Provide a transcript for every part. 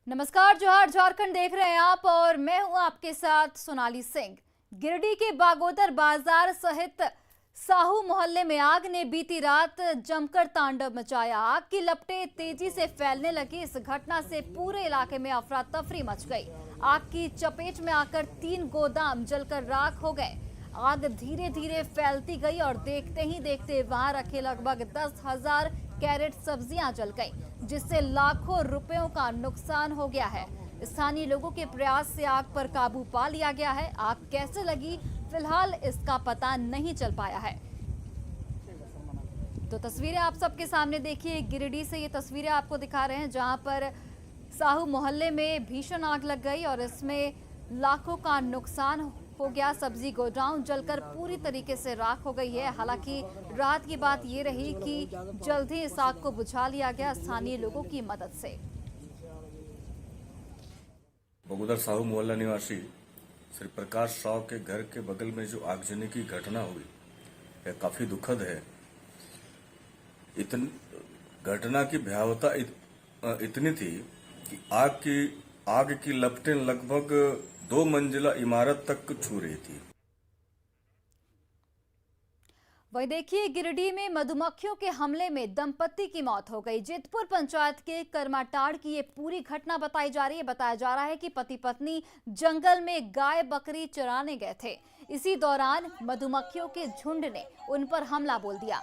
नमस्कार, जोहार झारखंड देख रहे हैं आप और मैं हूं आपके साथ सोनाली सिंह। गिरिडीह के बागोदर बाजार सहित साहू मोहल्ले में आग ने बीती रात जमकर तांडव मचाया। आग की लपटें तेजी से फैलने लगी। इस घटना से पूरे इलाके में अफरा तफरी मच गई। आग की चपेट में आकर 3 गोदाम जलकर राख हो गए। आग धीरे धीरे फैलती गई और देखते ही देखते वहां रखे लगभग 10,000 कैरेट सब्जियां जल गई, जिससे लाखों रुपयों का नुकसान हो गया है। स्थानीय लोगों के प्रयास से आग पर काबू पा लिया गया है। आग कैसे लगी, फिलहाल इसका पता नहीं चल पाया है। तो तस्वीरें आप सबके सामने देखिए। गिरिडीह से ये तस्वीरें आपको दिखा रहे हैं, जहां पर साहू मोहल्ले में भीषण आग लग गई और इसमें लाखों का नुकसान हो गया। सब्जी गोडाउन जलकर पूरी तरीके से राख हो गई है। हालांकि राहत की बात ये रही कि जल्द ही इस आग को बुझा लिया गया स्थानीय लोगों की मदद से। बगोदर साहू मोहल्ला निवासी श्री प्रकाश राव के घर के बगल में जो आगजनी की घटना हुई यह काफी दुखद है। घटना की भयावहता इतनी थी कि आग की लपटें लगभग 2 मंजिला इमारत तक छू रही थी। वही देखिए, गिरिडीह में मधुमक्खियों के हमले में दंपति की मौत हो गई। जितपुर पंचायत के करमाटाड़ की ये पूरी घटना बताई जा रही है। बताया जा रहा है कि पति पत्नी जंगल में गाय बकरी चराने गए थे। इसी दौरान मधुमक्खियों के झुंड ने उन पर हमला बोल दिया।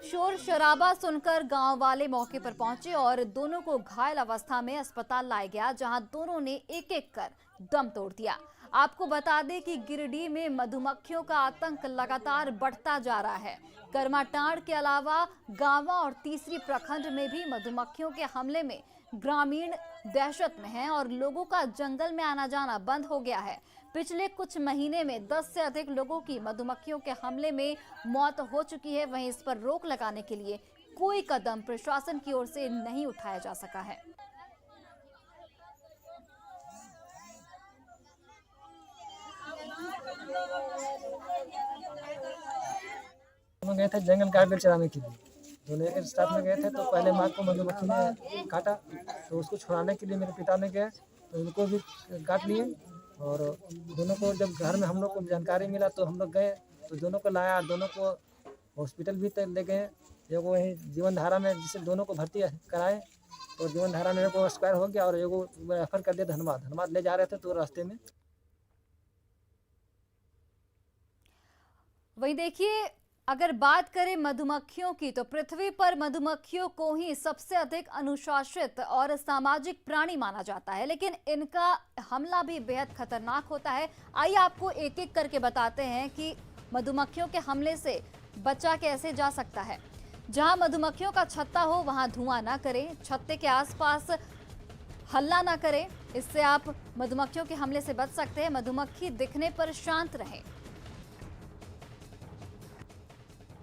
शोर शराबा सुनकर गांव वाले मौके पर पहुंचे और दोनों को घायल अवस्था में अस्पताल लाया गया, जहां दोनों ने एक एक कर दम तोड़ दिया। आपको बता दें कि गिरिडीह में मधुमक्खियों का आतंक लगातार बढ़ता जा रहा है। करमाटाड़ के अलावा गांवा और तीसरी प्रखंड में भी मधुमक्खियों के हमले में ग्रामीण दहशत में हैं और लोगों का जंगल में आना जाना बंद हो गया है। पिछले कुछ महीने में 10 से अधिक लोगों की मधुमक्खियों के हमले में मौत हो चुकी है। वहीं इस पर रोक लगाने के लिए कोई कदम प्रशासन की ओर से नहीं उठाया जा सका है। हम गए थे जंगल गाय बेल चराने के लिए। दोनों एक साथ में गए थे तो पहले माँ को मधुमक्खी ने काटा, तो उसको छुड़ाने के लिए मेरे पिता ने गए तो उनको भी काट लिए। और दोनों को जब घर में हम लोग को जानकारी मिला तो हम लोग गए तो दोनों को लाया, दोनों को हॉस्पिटल भी तक ले गए। एगो वहीं जीवन धारा में जिसे दोनों को भर्ती कराए तो जीवन धारा में एगो एक्सपायर हो गया और एगो रेफर कर दिया धनबाद ले जा रहे थे तो रास्ते में। वही देखिए, अगर बात करें मधुमक्खियों की तो पृथ्वी पर मधुमक्खियों को ही सबसे अधिक अनुशासित और सामाजिक प्राणी माना जाता है, लेकिन इनका हमला भी बेहद खतरनाक होता है। आइए आपको एक एक करके बताते हैं कि मधुमक्खियों के हमले से बचा कैसे जा सकता है। जहां मधुमक्खियों का छत्ता हो वहां धुआं ना करें, छत्ते के आसपास हल्ला ना करें, इससे आप मधुमक्खियों के हमले से बच सकते हैं। मधुमक्खी दिखने पर शांत रहें।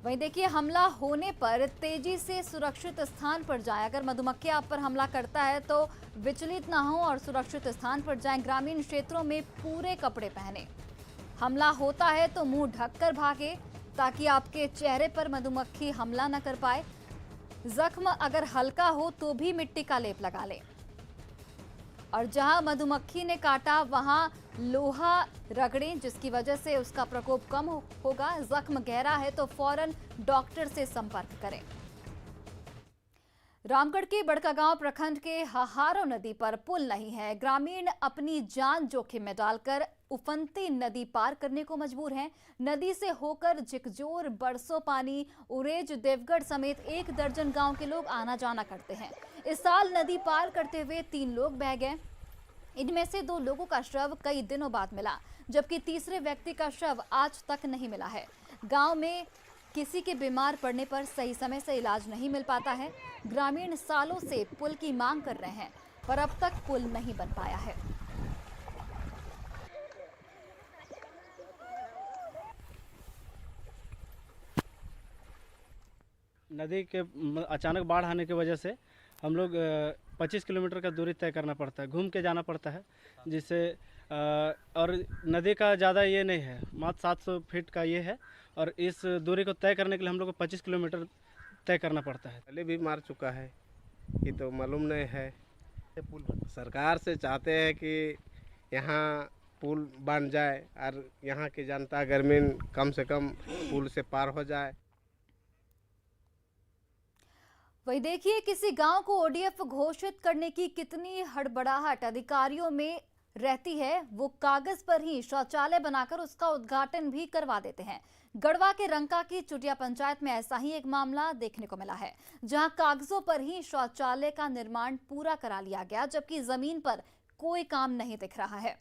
वहीं देखिए, हमला होने पर तेजी से सुरक्षित स्थान पर जाएं। अगर मधुमक्खी आप पर हमला करता है तो विचलित ना हो और सुरक्षित स्थान पर जाएं। ग्रामीण क्षेत्रों में पूरे कपड़े पहने। हमला होता है तो मुंह ढककर भागे ताकि आपके चेहरे पर मधुमक्खी हमला न कर पाए। जख्म अगर हल्का हो तो भी मिट्टी का लेप लगा लें और जहां मधुमक्खी ने काटा वहां लोहा रगड़ें, जिसकी वजह से उसका प्रकोप कम होगा। जख्म गहरा है तो फौरन डॉक्टर से संपर्क करें। रामगढ़ के बड़कागांव प्रखंड के हाहारो नदी पर पुल नहीं है। ग्रामीण अपनी जान जोखिम में डालकर उफनती नदी पार करने को मजबूर हैं। नदी से होकर झिकजोर, बरसो पानी, उरेज, देवगढ़ समेत 1 दर्जन गांव के लोग आना जाना करते हैं। इस साल नदी पार करते हुए 3 लोग बह गए। इनमें से 2 लोगों का शव कई दिनों बाद मिला, जबकि तीसरे व्यक्ति का शव आज तक नहीं मिला है। गांव में किसी के बीमार पड़ने पर सही समय से इलाज नहीं मिल पाता है। ग्रामीण सालों से पुल की मांग कर रहे हैं, पर अब तक पुल नहीं बन पाया है। नदी के अचानक बाढ़ आने की वजह से हम लोग 25 किलोमीटर का दूरी तय करना पड़ता है, घूम के जाना पड़ता है, जिससे और नदी का ज़्यादा ये नहीं है, मात्र 700 फीट का ये है और इस दूरी को तय करने के लिए हम लोग को 25 किलोमीटर तय करना पड़ता है। पहले भी मार चुका है, ये तो मालूम नहीं है सरकार से चाहते हैं कि यहाँ पुल बन जाए और यहाँ की जनता ग्रामीण कम से कम पुल से पार हो जाए। वही देखिए, किसी गांव को ओडीएफ घोषित करने की कितनी हड़बड़ाहट अधिकारियों में रहती है। वो कागज पर ही शौचालय बनाकर उसका उद्घाटन भी करवा देते हैं। गढ़वा के रंका की चुटिया पंचायत में ऐसा ही एक मामला देखने को मिला है, जहां कागजों पर ही शौचालय का निर्माण पूरा करा लिया गया, जबकि जमीन पर कोई काम नहीं दिख रहा है।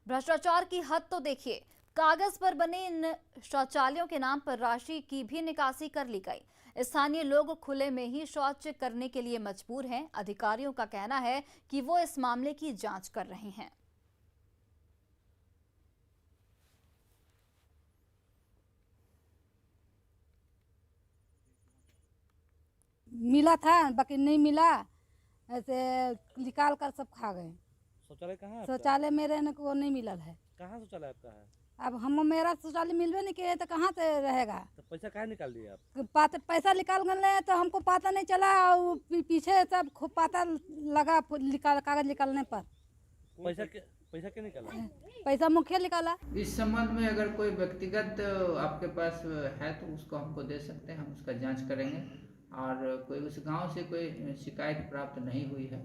भ्रष्टाचार की हद तो देखिए, कागज पर बने इन शौचालयों के नाम पर राशि की भी निकासी कर ली गई। स्थानीय लोग खुले में ही शौच करने के लिए मजबूर हैं। अधिकारियों का कहना है कि वो इस मामले की जांच कर रहे हैं। मिला था बाकी नहीं मिला, ऐसे निकाल कर सब खा गए। शौचालय कहाँ है? शौचालय मेरे न को नहीं मिलल है। कहाँ शौचालय आपका है? अब हम मेरा शौचालय मिलवे नहीं किए तो कहाँ से रहेगा? तो पैसा कहाँ निकाल दिए आप? पैसा निकाल गए तो हमको पता नहीं चला, और पीछे सब खूब पता लगा कागज निकालने पर। पैसा क्या निकाला? पैसा मुखिया निकाला। इस संबंध में अगर कोई व्यक्तिगत आपके पास है तो उसको हमको दे सकते हैं, हम उसका जांच करेंगे। और कोई उस गांव से कोई शिकायत प्राप्त नहीं हुई है।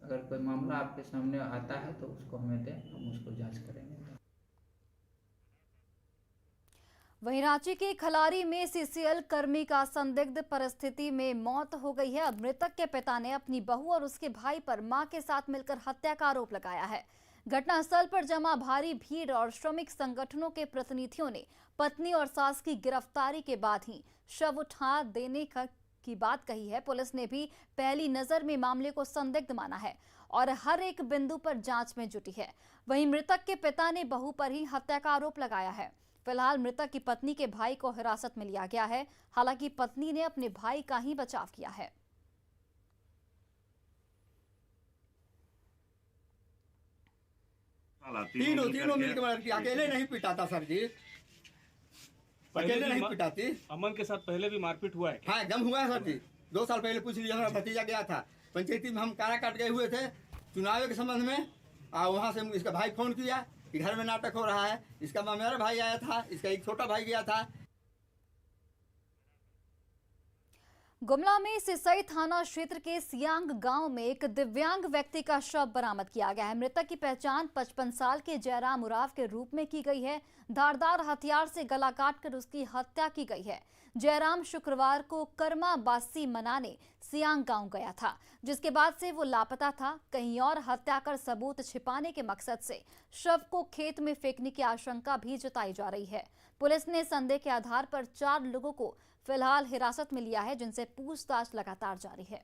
अगर कोई मामला आपके सामने आता है तो उसको हमें दें, हम उसको जांच करेंगे। वहीं रांची के खलारी में सीसीएल कर्मी का संदिग्ध परिस्थिति में मौत हो गई है। अब मृतक के पिता ने अपनी बहू और उसके भाई पर मां के साथ मिलकर हत्या का आरोप लगाया है। घटनास्थल पर जमा भारी भीड़ और श्रमिक संगठनों के प्रतिनिधियों ने पत्नी और सास की गिरफ्तारी के बाद ही शव उठा देने की बात कही है। पुलिस ने भी पहली नजर में मामले को संदिग्ध माना है और हर एक बिंदु पर जांच में जुटी है। वहीं मृतक के पिता ने बहू पर ही हत्या का आरोप लगाया है। फिलहाल मृतक की पत्नी के भाई को हिरासत में लिया गया है। हालांकि पत्नी ने अपने भाई का ही बचाव किया है। तीनों मिलकर मर्डर किया। अकेले नहीं पिटा था सर जी, अकेले नहीं पिटाती। अमन के साथ पहले भी मारपीट हुआ है? हाँ, एकदम हुआ है सर जी। 2 साल पहले पूछ लिया, हमारा भतीजा गया था पंचायती में, हम कारा काट गए हुए थे चुनाव के संबंध में। वहाँ से इसका भाई फोन किया कि घर में नाटक हो रहा है। इसका मेरा भाई आया था, इसका एक छोटा भाई गया था। गुमला में सिसई थाना क्षेत्र के सियांग गांव में एक दिव्यांग व्यक्ति का शव बरामद किया गया है। मृतक की पहचान 55 साल के जयराम उराव के रूप में की गई है। धारदार हथियार से गला काटकर उसकी हत्या की गई है। जयराम शुक्रवार को कर्मा बासी मनाने सियांग गांव गया था, जिसके बाद से वो लापता था। कहीं और हत्या कर सबूत छिपाने के मकसद से शव को खेत में फेंकने की आशंका भी जताई जा रही है। पुलिस ने संदेह के आधार पर 4 लोगों को फिलहाल हिरासत में लिया है, जिनसे पूछताछ लगातार जारी है।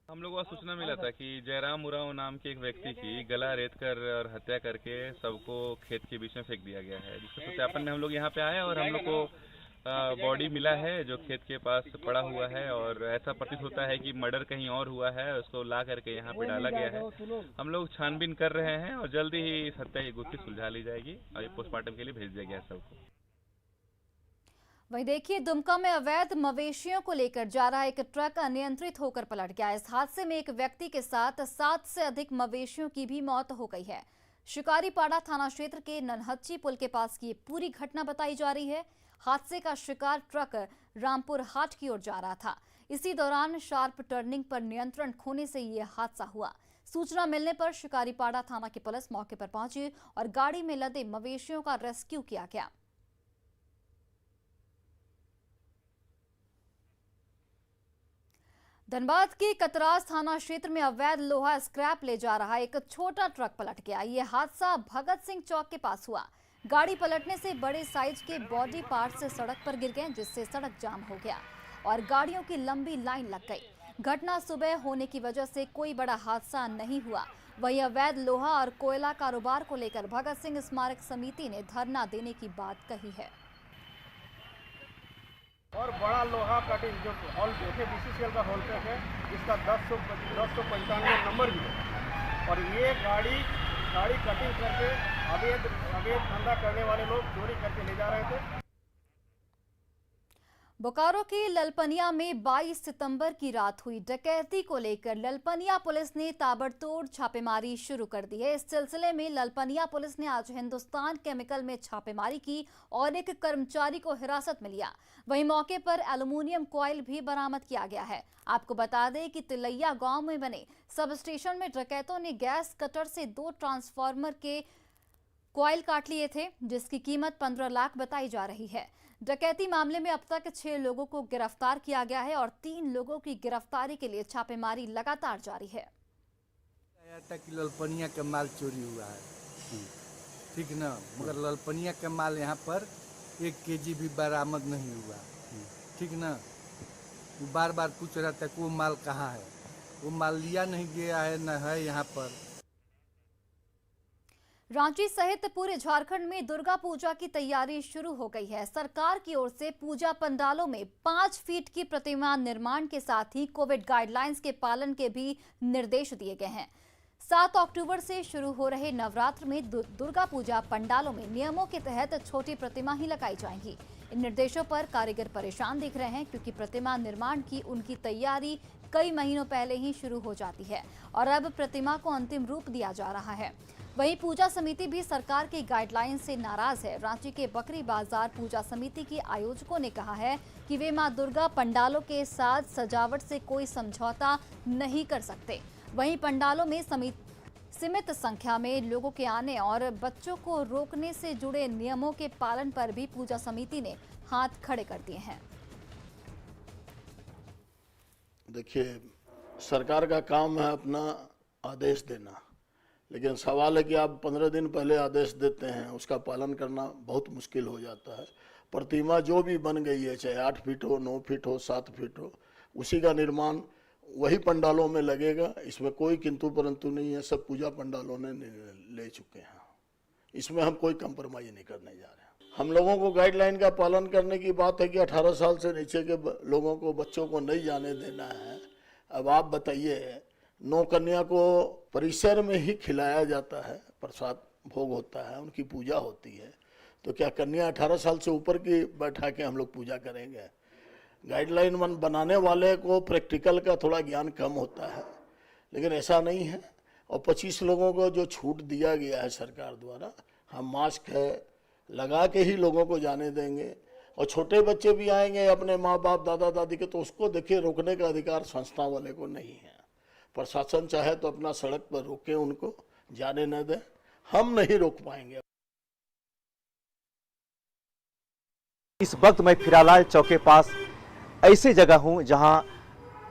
हम लोगों को सूचना मिला था कि जयराम उराव नाम के एक व्यक्ति की गला रेत कर और हत्या करके सबको खेत के बीच में फेंक दिया गया है, जिसके सत्यापन में हम लोग यहाँ पे आए और हम लोग को बॉडी मिला है जो खेत के पास पड़ा हुआ है। और ऐसा प्रतीत होता है कि मर्डर कहीं और हुआ है, उसको ला करके यहाँ पे डाला गया है। हम लोग छानबीन कर रहे हैं और जल्दी ही इस हत्या की गुत्थी सुलझा ली जाएगी और ये पोस्टमार्टम के लिए भेज दिया गया है सबको। वहीं देखिए, दुमका में अवैध मवेशियों को लेकर जा रहा एक ट्रक अनियंत्रित होकर पलट गया। इस हादसे में एक व्यक्ति के साथ 7 से अधिक मवेशियों की भी मौत हो गई है। शिकारीपाड़ा थाना क्षेत्र के ननहच्ची पुल के पास की पूरी घटना बताई जा रही है। हादसे का शिकार ट्रक रामपुर हाट की ओर जा रहा था। इसी दौरान शार्प टर्निंग पर नियंत्रण खोने से यह हादसा हुआ। सूचना मिलने पर शिकारीपाड़ा थाना की पुलिस मौके पर पहुंची और गाड़ी में लदे मवेशियों का रेस्क्यू किया गया। धनबाद के कतरास थाना क्षेत्र में अवैध लोहा स्क्रैप ले जा रहा एक छोटा ट्रक पलट गया। यह हादसा भगत सिंह चौक के पास हुआ। गाड़ी पलटने से बड़े साइज के बॉडी पार्ट्स सड़क पर गिर गए, जिससे सड़क जाम हो गया और गाड़ियों की लंबी लाइन लग गई। घटना सुबह होने की वजह से कोई बड़ा हादसा नहीं हुआ। वहीं अवैध लोहा और कोयला कारोबार को लेकर भगत सिंह स्मारक समिति ने धरना देने की बात कही है। और बड़ा लोहा कटिंग जो हॉल देखे बीसीसीएल का हॉल ट्रक है, इसका 1095 नंबर भी है। और ये गाड़ी कटिंग करके अवैध धंधा करने वाले लोग चोरी करके ले जा रहे थे। बोकारो के ललपनिया में 22 सितंबर की रात हुई डकैती को लेकर ललपनिया पुलिस ने ताबड़तोड़ छापेमारी शुरू कर दी है। इस सिलसिले में ललपनिया पुलिस ने आज हिंदुस्तान केमिकल में छापेमारी की और एक कर्मचारी को हिरासत में लिया। वहीं मौके पर एल्युमिनियम कॉइल भी बरामद किया गया है। आपको बता दें कि तिलैया गांव में बने सब स्टेशन में डकैतों ने गैस कटर से 2 ट्रांसफार्मर के कॉइल काट लिए थे, जिसकी कीमत 15 लाख बताई जा रही है। डकैती मामले में अब तक 6 लोगों को गिरफ्तार किया गया है और 3 लोगों की गिरफ्तारी के लिए छापेमारी लगातार जारी है। ललपनिया का माल चोरी हुआ है, ठीक ना, मगर ललपनिया का माल यहाँ पर 1 केजी भी बरामद नहीं हुआ, ठीक ना। वो बार बार पूछ रहा था कि वो माल कहाँ है, वो माल लिया नहीं गया है, न है यहाँ पर। रांची सहित पूरे झारखंड में दुर्गा पूजा की तैयारी शुरू हो गई है। सरकार की ओर से पूजा पंडालों में 5 फीट की प्रतिमा निर्माण के साथ ही कोविड गाइडलाइंस के पालन के भी निर्देश दिए गए हैं। 7 अक्टूबर से शुरू हो रहे नवरात्र में दुर्गा पूजा पंडालों में नियमों के तहत छोटी प्रतिमा ही लगाई जाएंगी। इन निर्देशों पर कारीगर परेशान दिख रहे हैं, क्योंकि प्रतिमा निर्माण की उनकी तैयारी कई महीनों पहले ही शुरू हो जाती है और अब प्रतिमा को अंतिम रूप दिया जा रहा है। वहीं पूजा समिति भी सरकार की गाइडलाइन से नाराज है। रांची के बकरी बाजार पूजा समिति के आयोजकों ने कहा है कि वे मां दुर्गा पंडालों के साथ सजावट से कोई समझौता नहीं कर सकते। वहीं पंडालों में सीमित संख्या में लोगों के आने और बच्चों को रोकने से जुड़े नियमों के पालन पर भी पूजा समिति ने हाथ खड़े कर दिए हैं। देखिए, सरकार का काम है अपना आदेश देना, लेकिन सवाल है कि आप 15 दिन पहले आदेश देते हैं, उसका पालन करना बहुत मुश्किल हो जाता है। प्रतिमा जो भी बन गई है, चाहे 8 फीट हो, 9 फीट हो, 7 फीट हो, उसी का निर्माण वही पंडालों में लगेगा। इसमें कोई किंतु परंतु नहीं है, सब पूजा पंडालों ने ले चुके हैं। इसमें हम कोई कंप्रोमाइज नहीं करने जा रहे हैं। हम लोगों को गाइडलाइन का पालन करने की बात है कि 18 साल से नीचे के लोगों को, बच्चों को नहीं जाने देना है। अब आप बताइए, 9 कन्या को परिसर में ही खिलाया जाता है, प्रसाद भोग होता है, उनकी पूजा होती है, तो क्या कन्या 18 साल से ऊपर की बैठा के हम लोग पूजा करेंगे? गाइडलाइन बनाने वाले को प्रैक्टिकल का थोड़ा ज्ञान कम होता है, लेकिन ऐसा नहीं है। और 25 लोगों को जो छूट दिया गया है सरकार द्वारा, हम मास्क है लगा के ही लोगों को जाने देंगे। और छोटे बच्चे भी आएंगे अपने माँ बाप दादा दादी के, तो उसको देखिए रोकने का अधिकार संस्था वाले को नहीं है। प्रशासन चाहे तो अपना सड़क पर रोके, उनको जाने न दे, हम नहीं रोक पाएंगे। इस वक्त मैं फिरालाल चौक के पास ऐसे जगह हूं जहां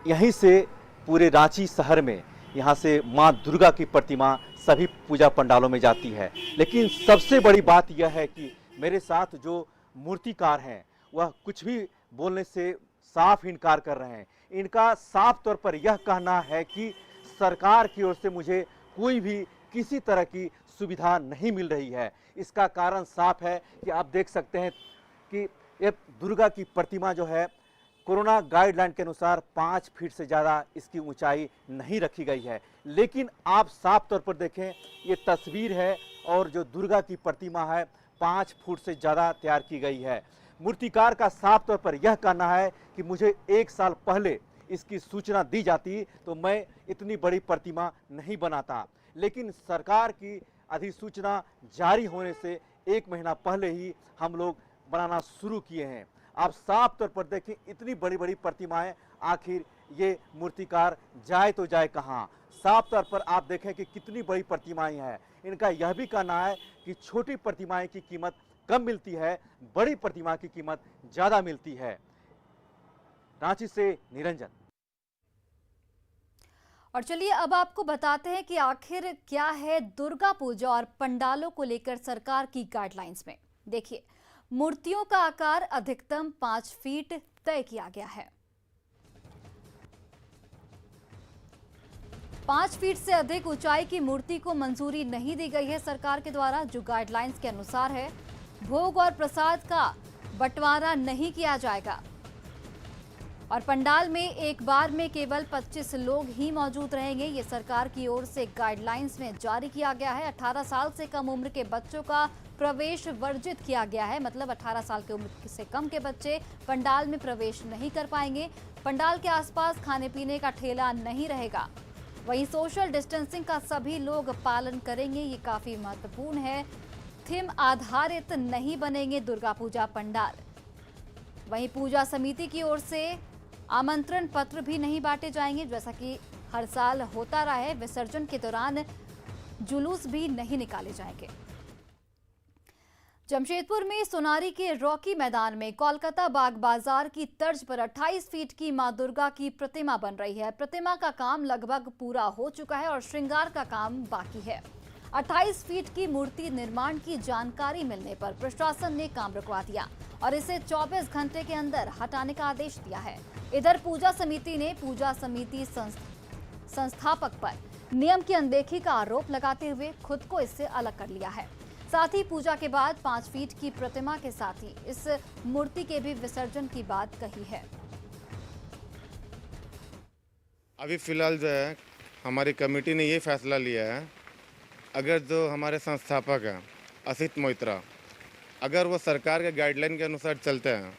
यहीं से पूरे रांची शहर में यहां से मां दुर्गा की प्रतिमा सभी पूजा पंडालों में जाती है। लेकिन सबसे बड़ी बात यह है कि मेरे साथ जो मूर्तिकार हैं वह कुछ भी बोलने से साफ इनकार कर रहे हैं। इनका साफ तौर पर यह कहना है कि सरकार की ओर से मुझे कोई भी किसी तरह की सुविधा नहीं मिल रही है। इसका कारण साफ है कि आप देख सकते हैं कि ये दुर्गा की प्रतिमा जो है, कोरोना गाइडलाइन के अनुसार 5 फीट से ज़्यादा इसकी ऊंचाई नहीं रखी गई है। लेकिन आप साफ तौर पर देखें, ये तस्वीर है और जो दुर्गा की प्रतिमा है 5 फुट से ज़्यादा तैयार की गई है। मूर्तिकार का साफ तौर पर यह कहना है कि मुझे 1 साल पहले इसकी सूचना दी जाती तो मैं इतनी बड़ी प्रतिमा नहीं बनाता। लेकिन सरकार की अधिसूचना जारी होने से 1 महीना पहले ही हम लोग बनाना शुरू किए हैं। आप साफ तौर पर देखें, इतनी बड़ी बड़ी प्रतिमाएं, आखिर ये मूर्तिकार जाए तो जाए कहाँ? साफ तौर पर आप देखें कि कितनी बड़ी प्रतिमाएं हैं। इनका यह भी कहना है कि छोटी प्रतिमाएं की कीमत कम मिलती है, बड़ी प्रतिमा की कीमत ज़्यादा मिलती है। रांची से निरंजन। और चलिए अब आपको बताते हैं कि आखिर क्या है दुर्गा पूजा और पंडालों को लेकर सरकार की गाइडलाइंस में। देखिए, मूर्तियों का आकार अधिकतम 5 फीट तय किया गया है। 5 फीट से अधिक ऊंचाई की मूर्ति को मंजूरी नहीं दी गई है सरकार के द्वारा, जो गाइडलाइंस के अनुसार है। भोग और प्रसाद का बंटवारा नहीं किया जाएगा और पंडाल में एक बार में केवल 25 लोग ही मौजूद रहेंगे। ये सरकार की ओर से गाइडलाइंस में जारी किया गया है। 18 साल से कम उम्र के बच्चों का प्रवेश वर्जित किया गया है, मतलब 18 साल की उम्र से कम के बच्चे पंडाल में प्रवेश नहीं कर पाएंगे। पंडाल के आसपास खाने पीने का ठेला नहीं रहेगा। वहीं सोशल डिस्टेंसिंग का सभी लोग पालन करेंगे, ये काफी महत्वपूर्ण है। थीम आधारित नहीं बनेंगे दुर्गा पूजा पंडाल। वहीं पूजा समिति की ओर से आमंत्रण पत्र भी नहीं बांटे जाएंगे, जैसा कि हर साल होता रहा है। विसर्जन के दौरान जुलूस भी नहीं निकाले जाएंगे। जमशेदपुर में सोनारी के रॉकी मैदान में कोलकाता बाग बाजार की तर्ज पर 28 फीट की मां दुर्गा की प्रतिमा बन रही है। प्रतिमा का काम लगभग पूरा हो चुका है और श्रृंगार का काम बाकी है। 28 फीट की मूर्ति निर्माण की जानकारी मिलने पर प्रशासन ने काम रुकवा दिया और इसे 24 घंटे के अंदर हटाने का आदेश दिया है। इधर पूजा समिति ने पूजा समिति संस्थापक पर नियम की अनदेखी का आरोप लगाते हुए खुद को इससे अलग कर लिया है। साथ ही पूजा के बाद 5 फीट की प्रतिमा के साथ ही इस मूर्ति के भी विसर्जन की बात कही है। अभी फिलहाल जो है हमारी कमेटी ने ये फैसला लिया है, अगर जो हमारे संस्थापक हैं असित मोइत्रा, अगर वो सरकार के गाइडलाइन के अनुसार चलते हैं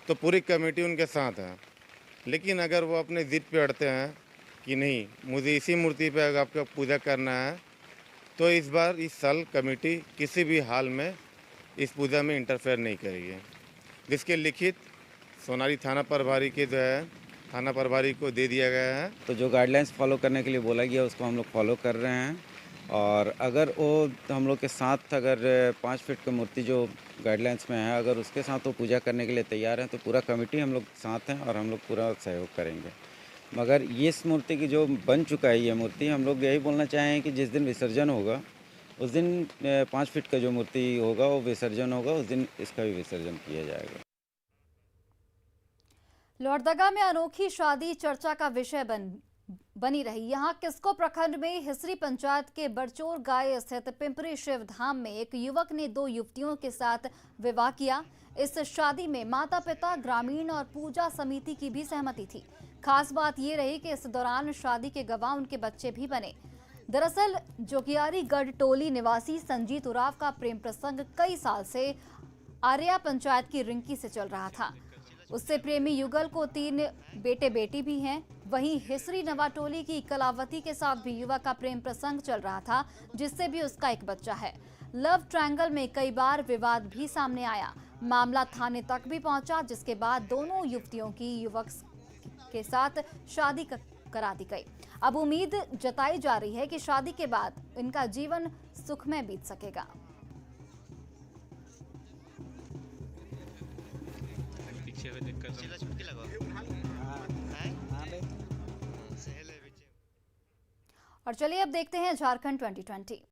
तो पूरी कमेटी उनके साथ है। लेकिन अगर वो अपने जिद पे अड़ते हैं कि नहीं मुझे इसी मूर्ति पे अगर आपका पूजा करना है, तो इस बार इस साल कमेटी किसी भी हाल में इस पूजा में इंटरफेयर नहीं करेगी, जिसके लिखित सोनारी थाना प्रभारी के जो है थाना प्रभारी को दे दिया गया है। तो जो गाइडलाइंस फॉलो करने के लिए बोला गया उसको हम लोग फॉलो कर रहे हैं और अगर वो हम लोग के साथ अगर 5 फीट की मूर्ति जो गाइडलाइंस में है अगर उसके साथ वो पूजा करने के लिए तैयार हैं तो पूरा कमेटी हम लोग साथ हैं और हम लोग पूरा सहयोग करेंगे। मगर ये इस मूर्ति की जो बन चुका है ये मूर्ति, हम लोग यही बोलना चाहें कि जिस दिन विसर्जन होगा उस दिन 5 फीट का जो मूर्ति होगा वो विसर्जन होगा, उस दिन इसका भी विसर्जन किया जाएगा। लोहरदगा में अनोखी शादी चर्चा का विषय बनी रही। यहाँ किस्को प्रखंड में हिसरी पंचायत के बरचोर गाय स्थित पिंपरी शिव धाम में एक युवक ने 2 युवतियों के साथ विवाह किया। इस शादी में माता पिता, ग्रामीण और पूजा समिति की भी सहमति थी। खास बात ये रही कि इस दौरान शादी के गवाह उनके बच्चे भी बने। दरअसल जोगियारीगढ़ टोली निवासी संजीत उराव का प्रेम प्रसंग कई साल से आर्या पंचायत की रिंकी से चल रहा था। उससे प्रेमी युगल को 3 बेटे बेटी भी हैं। वहीं हिसरी नवाटोली की कलावती के साथ भी युवक का प्रेम प्रसंग चल रहा था, जिससे भी उसका एक बच्चा है। लव ट्रायंगल में कई बार विवाद भी सामने आया। मामला थाने तक भी पहुंचा, जिसके बाद दोनों युवतियों की युवक के साथ शादी करा दी गई। अब उम्मीद जताई जा रही है कि शादी के बाद इनका जीवन सुखमय बीत सकेगा। और चलिए अब देखते हैं झारखंड 2020।